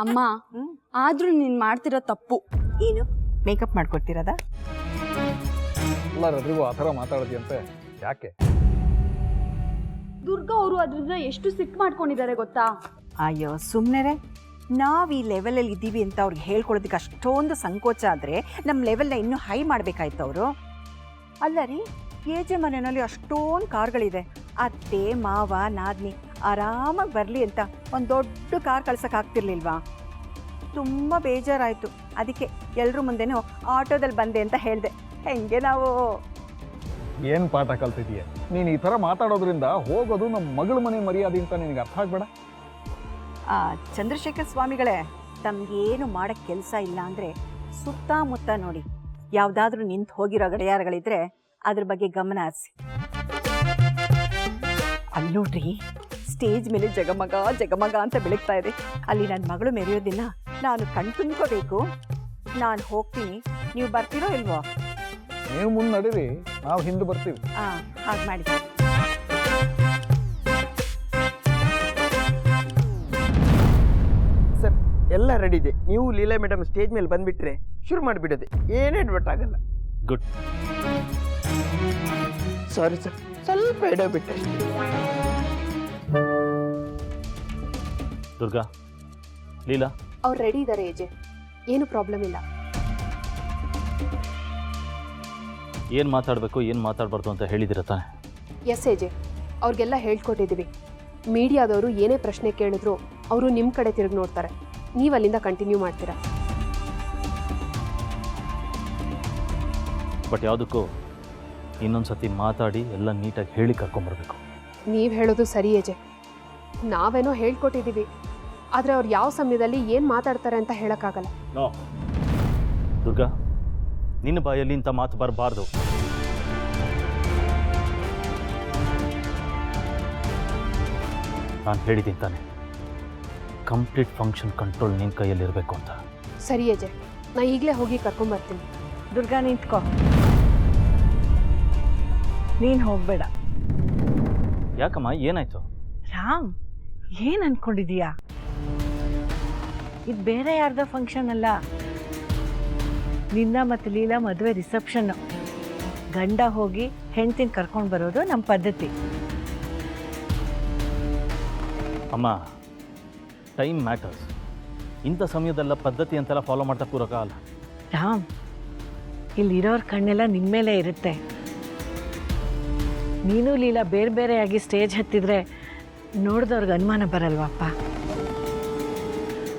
ಅಮ್ಮ ಆದ್ರೂ ನೀನ್ ಮಾಡ್ತಿರೋ ತಪ್ಪು. ಏನು ಮೇಕಪ್ ಮಾಡ್ಕೊಡ್ತಿರೋದ? ಎಲ್ಲರಿಗೂ ಆ ಥರ ಮಾತಾಡೋದಿಯಂತೆ ಯಾಕೆ? ದುರ್ಗಾ ಅವರು ಅದ್ರಿಂದ ಎಷ್ಟು ಸಿಕ್ ಮಾಡ್ಕೊಂಡಿದ್ದಾರೆ ಗೊತ್ತಾ? ಅಯ್ಯೋ ಸುಮ್ಮನೆ ನಾವು ಈ ಲೆವೆಲಲ್ಲಿ ಇದ್ದೀವಿ ಅಂತ ಅವ್ರಿಗೆ ಹೇಳ್ಕೊಡೋದಕ್ಕೆ ಅಷ್ಟೊಂದು ಸಂಕೋಚ ಆದರೆ ನಮ್ಮ ಲೆವೆಲ್ನ ಇನ್ನೂ ಹೈ ಮಾಡಬೇಕಾಯ್ತು ಅವರು. ಅಲ್ಲ ರೀ, ಏಜೆ ಮನೆಯಲ್ಲಿ ಅಷ್ಟೊಂದು ಕಾರ್ಗಳಿದೆ. ಅತ್ತೆ ಮಾವ ನಾದ್ನಿ ಆರಾಮಾಗಿ ಬರಲಿ ಅಂತ ಒಂದು ದೊಡ್ಡ ಕಾರ್ ಕಳ್ಸೋಕ್ಕಾಗ್ತಿರ್ಲಿಲ್ವಾ? ತುಂಬ ಬೇಜಾರಾಯಿತು. ಅದಕ್ಕೆ ಎಲ್ಲರೂ ಮುಂದೆನೂ ಆಟೋದಲ್ಲಿ ಬಂದೆ ಅಂತ ಹೇಳಿದೆ. ಹೆಂಗೆ ನಾವು ಏನು ಪಾಠ ಕಲ್ತಿದೀಯ ನೀನು? ಈ ಥರ ಮಾತಾಡೋದ್ರಿಂದ ಹೋಗೋದು ನಮ್ಮ ಮಗಳ ಮನೆ ಮರ್ಯಾದೆ ಅಂತ ನಿನಗೆ ಅರ್ಥ ಆಗ್ಬೇಡ? ಚಂದ್ರಶೇಖರ್ ಸ್ವಾಮಿಗಳೇ, ತಮಗೇನು ಮಾಡೋಕ್ಕೆ ಕೆಲಸ ಇಲ್ಲ ಅಂದರೆ ಸುತ್ತಮುತ್ತ ನೋಡಿ, ಯಾವುದಾದ್ರೂ ನಿಂತು ಹೋಗಿರೋ ಗಡಿಯಾರಗಳಿದ್ರೆ ಅದ್ರ ಬಗ್ಗೆ ಗಮನ ಹರಿಸಿ. ಅಲ್ಲಿ ನೋಡ್ರಿ, ಸ್ಟೇಜ್ ಮೇಲೆ ಜಗಮಗ ಜಗಮಗ ಅಂತ ಬೆಳಗ್ತಾ ಇದೆ. ಅಲ್ಲಿ ನನ್ನ ಮಗಳು ಮೆರೆಯೋದಿಲ್ಲ, ನಾನು ಕಣ್ತುಂಬ್ಕೋಬೇಕು. ನಾನು ಹೋಗ್ತೀನಿ, ನೀವು ಬರ್ತೀರೋ ಇಲ್ವೋ? ನೀವು ಮುಂದೆ ನಡೀರಿ, ನಾವು ಹಿಂದೆ ಬರ್ತೀವಿ. ಹಾಗೆ ಮಾಡಿ. ಸರ್ ಎಲ್ಲ ರೆಡಿ ಇದೆ. ನೀವು ಲೀಲಾ ಮೇಡಮ್ ಸ್ಟೇಜ್ ಮೇಲೆ ಬಂದ್ಬಿಟ್ರೆ ಶುರು ಮಾಡಿಬಿಡೋದೆ, ಏನೇ ಅಡ್ವರ್ಟ್ ಆಗಲ್ಲ. ಗುಡ್. ಸಾರಿ ಸರ್, ಸ್ವಲ್ಪ ಎಡಬಿಟ್ಟೆ. ದುರ್ಗಾ, ಲೀಲಾ ಅವ್ರು ರೆಡಿ ಇದ್ದಾರೆ ಏಜೆ, ಏನು ಪ್ರಾಬ್ಲಮ್ ಇಲ್ಲ. ಏನು ಮಾತಾಡಬೇಕು ಏನು ಮಾತಾಡಬಾರ್ದು ಅಂತ ಹೇಳಿದಿರ ತಾನೆ? ಎಸ್ ಏಜೆ, ಅವ್ರಿಗೆಲ್ಲ ಹೇಳ್ಕೊಟ್ಟಿದ್ದೀವಿ. ಮೀಡಿಯಾದವರು ಏನೇ ಪ್ರಶ್ನೆ ಕೇಳಿದ್ರು ಅವರು ನಿಮ್ಮ ಕಡೆ ತಿರುಗಿ ನೋಡ್ತಾರೆ. ನೀವು ಅಲ್ಲಿಂದ ಕಂಟಿನ್ಯೂ ಮಾಡ್ತೀರಾ. ಬಟ್ ಯಾವುದಕ್ಕೂ ಇನ್ನೊಂದು ಸತಿ ಮಾತಾಡಿ ಎಲ್ಲ ನೀಟಾಗಿ ಹೇಳಿ ಕರ್ಕೊಂಬರ್ಬೇಕು. ನೀವು ಹೇಳೋದು ಸರಿ ಏಜೆ, ನಾವೇನೋ ಹೇಳ್ಕೊಟ್ಟಿದ್ದೀವಿ, ಆದರೆ ಅವ್ರು ಯಾವ ಸಮಯದಲ್ಲಿ ಏನು ಮಾತಾಡ್ತಾರೆ ಅಂತ ಹೇಳೋಕ್ಕಾಗಲ್ಲ. ನೋ ದುರ್ಗಾ, ನಿನ್ನ ಬಾಯಲ್ಲಿ ಇಂಥ ಮಾತು ಬರಬಾರ್ದು. ನಾನು ಹೇಳಿದ್ದೀನಿ ತಾನೆ, ಕಂಪ್ಲೀಟ್ ಫಂಕ್ಷನ್ ಕಂಟ್ರೋಲ್ ನಿನ್ನ ಕೈಯಲ್ಲಿರಬೇಕು ಅಂತ. ಸರಿ ಏಜೆ, ನಾ ಈಗಲೇ ಹೋಗಿ ಕರ್ಕೊಂಬರ್ತೀನಿ. ದುರ್ಗಾ ನಿಂತ್ಕೋ, ನೀನು ಹೋಗಬೇಡ. ಯಾಕಮ್ಮ, ಏನಾಯ್ತು? ರಾಮ್, ಏನು ಅನ್ಕೊಂಡಿದೀಯಾ? ಇದು ಬೇರೆ ಯಾರ್ದೋ ಫಂಕ್ಷನ್ ಅಲ್ಲ, ನಿನ್ನ ಮತ್ತು ಲೀಲಾ ಮದುವೆ ರಿಸೆಪ್ಷನ್ನು. ಗಂಡ ಹೋಗಿ ಹೆಂಡ್ತಿನ ಕರ್ಕೊಂಡು ಬರೋದು ನಮ್ಮ ಪದ್ಧತಿ. ಅಮ್ಮ, ಟೈಮ್ ಮ್ಯಾಟರ್ಸ್. ಇಂಥ ಸಮಯದಲ್ಲ ಪದ್ಧತಿ ಅಂತೆಲ್ಲ ಫಾಲೋ ಮಾಡ್ತಾ ಕೂರೋಕ್ಕಾಗಲ್ಲ. ರಾಮ್, ಇಲ್ಲಿರೋರ ಕಣ್ಣೆಲ್ಲ ನಿಮ್ಮ ಮೇಲೆ ಇರುತ್ತೆ. ನೀನು ಲೀಲಾ ಬೇರೆ ಬೇರೆಯಾಗಿ ಸ್ಟೇಜ್ ಹತ್ತಿದ್ರೆ ನೋಡಿದವ್ರಿಗೆ ಅನುಮಾನ ಬರಲ್ವಪ್ಪ?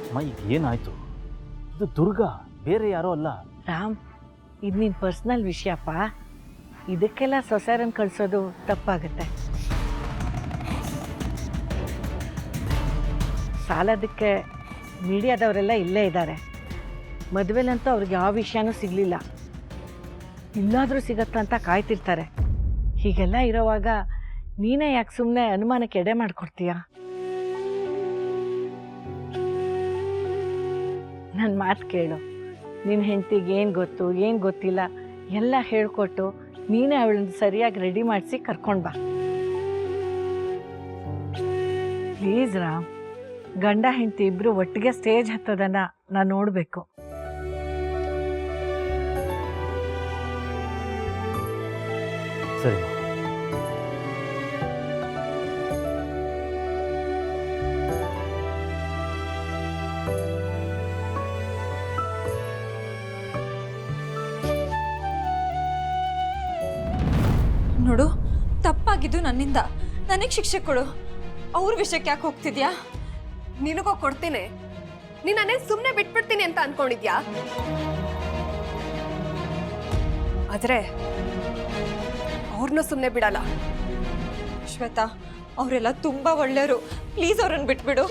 ಅಮ್ಮ, ಈಗ ಏನಾಯ್ತು? ಇದು ದುರ್ಗಾ, ಬೇರೆ ಯಾರೋ ಅಲ್ಲ. ರಾಮ್, ಇದು ನಿನ್ನ ಪರ್ಸ್ನಲ್ ವಿಷಯಪ್ಪ. ಇದಕ್ಕೆಲ್ಲ ಸೊಸೆರನ್ನು ಕಳಿಸೋದು ತಪ್ಪಾಗುತ್ತೆ. ಸಾಲದಕ್ಕೆ ಮೀಡಿಯಾದವರೆಲ್ಲ ಇಲ್ಲೇ ಇದ್ದಾರೆ. ಮದುವೆಲಂತೂ ಅವ್ರಿಗೆ ಯಾವ ವಿಷಯನೂ ಸಿಗಲಿಲ್ಲ, ಇಲ್ಲಾದರೂ ಸಿಗತ್ತಾ ಅಂತ ಕಾಯ್ತಿರ್ತಾರೆ. ಹೀಗೆಲ್ಲ ಇರೋವಾಗ ನೀನೇ ಯಾಕೆ ಸುಮ್ಮನೆ ಅನುಮಾನಕ್ಕೆ ಎಡೆ ಮಾಡಿಕೊಡ್ತೀಯ? ನನ್ನ ಮಾತು ಕೇಳು. ನಿನ್ನ ಹೆಂಡತಿಗೆ ಏನು ಗೊತ್ತು ಏನು ಗೊತ್ತಿಲ್ಲ ಎಲ್ಲ ಹೇಳ್ಕೊಟ್ಟು ನೀನೇ ಅವಳನ್ನ ಸರಿಯಾಗಿ ರೆಡಿ ಮಾಡಿಸಿ ಕರ್ಕೊಂಡು ಬಾ ಪ್ಲೀಸ್. ರಾಮ್, ಗಂಡ ಹೆಂಡತಿ ಇಬ್ಬರು ಒಟ್ಟಿಗೆ ಸ್ಟೇಜ್ ಹತ್ತೋದನ್ನು ನಾನು ನೋಡಬೇಕು. ಸರಿ. ನೋಡು, ತಪ್ಪಾಗಿದ್ದು ನನ್ನಿಂದ. ನನಗೆ ಶಿಕ್ಷೆ ಕೊಡು. ಅವ್ರ ವಿಷಯಕ್ಕೆ ಯಾಕೆ ಹೋಗ್ತಿದ್ಯಾ? ನಿನಗೋ ಕೊಡ್ತೀನಿ. ನೀನು ನಾನೇ ಸುಮ್ಮನೆ ಬಿಟ್ಬಿಡ್ತೀನಿ ಅಂತ ಅನ್ಕೊಂಡಿದ್ಯಾ? ಆದ್ರೆ ಅವ್ರನ್ನೂ ಸುಮ್ಮನೆ ಬಿಡಲ್ಲ. ಶ್ವೇತಾ, ಅವರೆಲ್ಲ ತುಂಬಾ ಒಳ್ಳೆಯವರು. ಪ್ಲೀಸ್ ಅವ್ರನ್ನ ಬಿಟ್ಬಿಡು.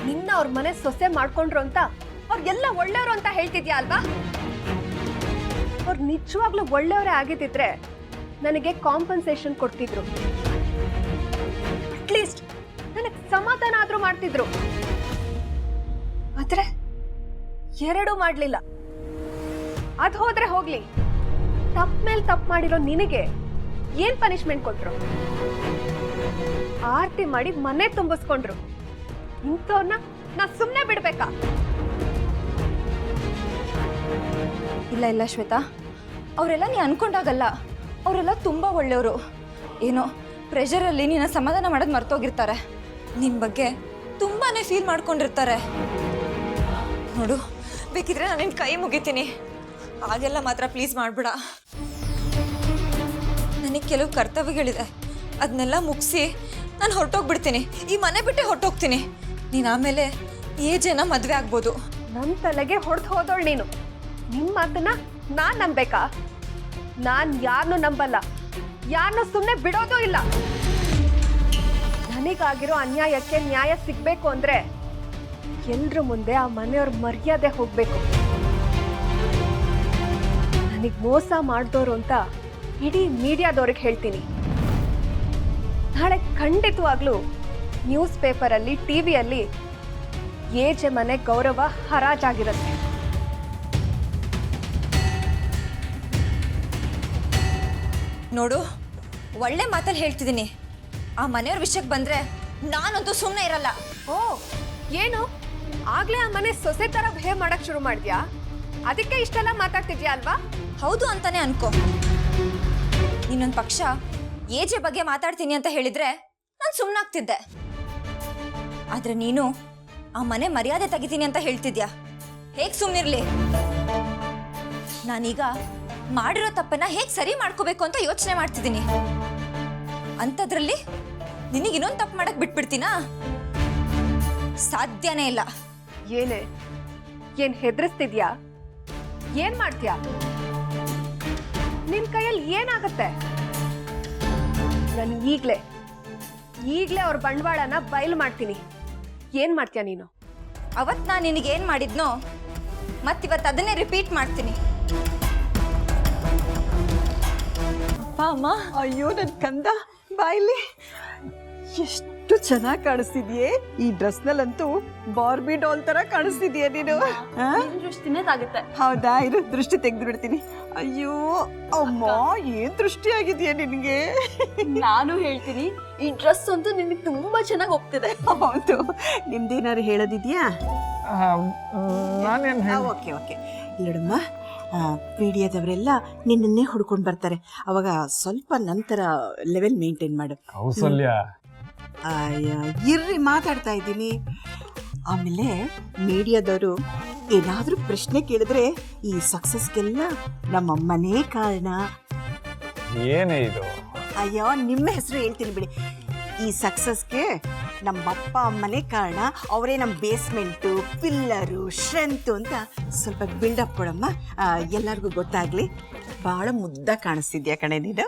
ನಿನ್ನ ಅವ್ರ ಮನೆ ಸೊಸೆ ಮಾಡ್ಕೊಂಡ್ರು ಅಂತ ಅವ್ರಿಗೆಲ್ಲ ಒಳ್ಳೆಯವರು ಅಂತ ಹೇಳ್ತಿದ್ಯಾ ಅಲ್ವಾ? ಅವ್ರು ನಿಜವಾಗ್ಲೂ ಒಳ್ಳೆಯವರೇ ಆಗಿದ್ದಿದ್ರೆ ನನಗೆ ಕಾಂಪನ್ಸೇಷನ್ ಕೊಡ್ತಿದ್ರು. ಅಟ್ಲೀಸ್ಟ್ ನನಗೆ ಸಮಾಧಾನ ಆದ್ರೂ ಮಾಡ್ತಿದ್ರು. ಆದ್ರೆ ಎರಡೂ ಮಾಡ್ಲಿಲ್ಲ. ಅದ್ ಹೋದ್ರೆ ಹೋಗ್ಲಿ, ತಪ್ಪ ಮೇಲೆ ತಪ್ಪು ಮಾಡಿರೋ ನಿನಗೆ ಏನ್ ಪನಿಷ್ಮೆಂಟ್ ಕೊಟ್ರು? ಆರ್ತಿ ಮಾಡಿ ಮನೆ ತುಂಬಿಸ್ಕೊಂಡ್ರು. ಇಂಥವ್ರನ್ನ ನಾ ಸುಮ್ಮನೆ ಬಿಡ್ಬೇಕಾ? ಇಲ್ಲ ಇಲ್ಲ ಶ್ವೇತಾ, ಅವರೆಲ್ಲ ನೀ ಅನ್ಕೊಂಡಾಗಲ್ಲ. ಅವರೆಲ್ಲ ತುಂಬ ಒಳ್ಳೆಯವರು. ಏನೋ ಪ್ರೆಷರಲ್ಲಿ ನಿನ್ನ ಸಮಾಧಾನ ಮಾಡೋದು ಮರ್ತೋಗಿರ್ತಾರೆ. ನಿನ್ನ ಬಗ್ಗೆ ತುಂಬಾ ಫೀಲ್ ಮಾಡ್ಕೊಂಡಿರ್ತಾರೆ. ನೋಡು, ಬೇಕಿದ್ರೆ ನಾನು ನಿನ್ನ ಕೈ ಮುಗಿತೀನಿ. ಹಾಗೆಲ್ಲ ಮಾತ್ರ ಪ್ಲೀಸ್ ಮಾಡಬೇಡ. ನನಗೆ ಕೆಲವು ಕರ್ತವ್ಯಗಳಿದೆ, ಅದನ್ನೆಲ್ಲ ಮುಗಿಸಿ ನಾನು ಹೊರಟೋಗ್ಬಿಡ್ತೀನಿ. ಈ ಮನೆ ಬಿಟ್ಟೆ ಹೊರಟೋಗ್ತೀನಿ. ನೀನು ಆಮೇಲೆ ಏಜೇನ ಮದುವೆ ಆಗ್ಬೋದು. ನನ್ನ ತಲೆಗೆ ಹೊಡೆದು ಹೋದೋಳು ನೀನು. ನಿಮ್ಮ ಮಾತನ್ನ ನಾನ್ ನಂಬೇಕಾ? ನಾನ್ ಯಾರನ್ನೂ ನಂಬಲ್ಲ, ಯಾರನ್ನೂ ಸುಮ್ಮನೆ ಬಿಡೋದೂ ಇಲ್ಲ. ನನಗಾಗಿರೋ ಅನ್ಯಾಯಕ್ಕೆ ನ್ಯಾಯ ಸಿಗ್ಬೇಕು ಅಂದ್ರೆ ಎಲ್ರ ಮುಂದೆ ಆ ಮನೆಯವ್ರ ಮರ್ಯಾದೆ ಹೋಗ್ಬೇಕು. ನನಗ್ ಮೋಸ ಮಾಡ್ದೋರು ಅಂತ ಇಡೀ ಮೀಡಿಯಾದವ್ರಿಗೆ ಹೇಳ್ತೀನಿ. ನಾಳೆ ಖಂಡಿತವಾಗ್ಲೂ ನ್ಯೂಸ್ ಪೇಪರಲ್ಲಿ, ಟಿವಿಯಲ್ಲಿ ಏಜೆ ಮನೆ ಗೌರವ ಹರಾಜಾಗಿರುತ್ತೆ. ನೋಡು, ಒಳ್ಳೆ ಮಾತಲ್ಲಿ ಹೇಳ್ತಿದ್ದೀನಿ. ಆ ಮನೆಯವ್ರ ವಿಷಯಕ್ಕೆ ಬಂದರೆ ನಾನಂತೂ ಸುಮ್ಮನೆ ಇರಲ್ಲ. ಓ, ಏನು ಆಗ್ಲೇ ಆ ಮನೆ ಸೊಸೆ ತರ ಬಿಹೇವ್ ಮಾಡಕ್ ಶುರು ಮಾಡಿದ್ಯಾ? ಅದಕ್ಕೆ ಇಷ್ಟೆಲ್ಲ ಮಾತಾಡ್ತಿದ್ಯಾ ಅಲ್ವಾ? ಹೌದು ಅಂತಾನೆ ಅನ್ಕೋ. ಇನ್ನೊಂದು ಪಕ್ಷ ಏಜೆ ಬಗ್ಗೆ ಮಾತಾಡ್ತೀನಿ ಅಂತ ಹೇಳಿದ್ರೆ ನಾನು ಸುಮ್ಮನಾಗ್ತಿದ್ದೆ. ಆದ್ರೆ ನೀನು ಆ ಮನೆ ಮರ್ಯಾದೆ ತೆಗಿತೀನಿ ಅಂತ ಹೇಳ್ತಿದ್ಯಾ. ಹೇಗೆ ಸುಮ್ಮನಿರ್ಲಿ? ನಾನೀಗ ಮಾಡಿರೋ ತಪ್ಪನ್ನ ಹೇಗೆ ಸರಿ ಮಾಡ್ಕೋಬೇಕು ಅಂತ ಯೋಚನೆ ಮಾಡ್ತಿದ್ದೀನಿ. ಅಂಥದ್ರಲ್ಲಿ ನಿನಗೆ ಇನ್ನೊಂದು ತಪ್ಪು ಮಾಡಕ್ ಬಿಟ್ಬಿಡ್ತೀನಾ? ಸಾಧ್ಯನೇ ಇಲ್ಲ. ಏನ್ ಹೆದರಿಸ್ತಿದ್ಯಾ? ಏನ್ ಮಾಡ್ತೀಯಾ? ನಿನ್ ಕೈಯಲ್ಲಿ ಏನಾಗತ್ತೆ? ನಾನು ಈಗ್ಲೇ ಅವ್ರ ಬಂಡವಾಳನ ಬಯಲು ಮಾಡ್ತೀನಿ. ಏನ್ ಮಾಡ್ತೀಯ ನೀನು? ಅವತ್ತು ನಾನು ನಿನಗೇನು ಮಾಡಿದ್ನೋ ಮತ್ತಿವತ್ತು ಅದನ್ನೇ ರಿಪೀಟ್ ಮಾಡ್ತೀನಿ. ಅಪ್ಪ ಅಮ್ಮ, ಅಯ್ಯೋ ನನ್ನ ಕಂದ ಬಾಯ್ಲಿ, ಎಷ್ಟು ಚೆನ್ನಾಗಿ ಕಾಣಿಸ್ತಿದ್ಯೆ. ಈ ಡ್ರೆಸ್ನಲ್ಲಂತೂ ಬಾರ್ಬಿ ಡಾಲ್ ತರ ಕಾಣಿಸ್ತಿದ್ಯಾ ನೀನು. ದೃಷ್ಟಿನೇದಾಗುತ್ತೆ. ಹೌದಾ, ಇರು ದೃಷ್ಟಿ ತೆಗೆದು ಬಿಡ್ತೀನಿ. ಅಯ್ಯೋ ಅಮ್ಮ, ಏನ್ ದೃಷ್ಟಿ ಆಗಿದೆಯಾ ನಿನಗೆ. ನಾನು ಹೇಳ್ತೀನಿ, ಈ ಡ್ರೆಸ್ ಅಂತೂ ನಿನಗೆ ತುಂಬಾ ಚೆನ್ನಾಗಿ ಹೋಗ್ತಿದೆ. ಹೌದು, ನಿಮ್ದೇನಾದ್ರು ಹೇಳೋದಿದ್ಯಾ? ನಾನೇನು ಓಕೆ ಓಕೆ. ಇಲ್ಲಡಮ್ಮ, ಮೀಡಿಯಾದವರೆಲ್ಲ ನಿನ್ನನ್ನೇ ಹುಡ್ಕೊಂಡು ಬರ್ತಾರೆ. ಅವಾಗ ಸ್ವಲ್ಪ ನಂತರ ಲೆವೆಲ್ ಮೇಂಟೈನ್ ಮಾಡು. ಕೌಸಲ್ಯ, ಇರ್ರಿ, ಮಾತಾಡ್ತಾ ಇದ್ದೀನಿ. ಆಮೇಲೆ ಮೀಡಿಯಾದವರು ಏನಾದರೂ ಪ್ರಶ್ನೆ ಕೇಳಿದ್ರೆ ಈ ಸಕ್ಸಸ್ಗೆಲ್ಲ ನಮ್ಮಮ್ಮನೇ ಕಾರಣ. ಏನೇ ಇದು? ಅಯ್ಯೋ, ನಿಮ್ಮ ಹೆಸರು ಹೇಳ್ತೀನಿ ಬಿಡಿ. ಈ ಸಕ್ಸಸ್ಗೆ ನಮ್ಮ ಅಪ್ಪ ಅಮ್ಮನೇ ಕಾರಣ. ಅವರೇ ನಮ್ಮ ಬೇಸ್ಮೆಂಟು, ಪಿಲ್ಲರು, ಸ್ಟ್ರೆಂತು ಅಂತ ಸ್ವಲ್ಪ ಬಿಲ್ಡಪ್ ಕೊಡಮ್ಮ, ಎಲ್ಲರಿಗೂ ಗೊತ್ತಾಗ್ಲಿ. ಭಾಳ ಮುದ್ದ ಕಾಣಿಸ್ತಿದ್ಯಾ ಕಣೆ ನೀನು.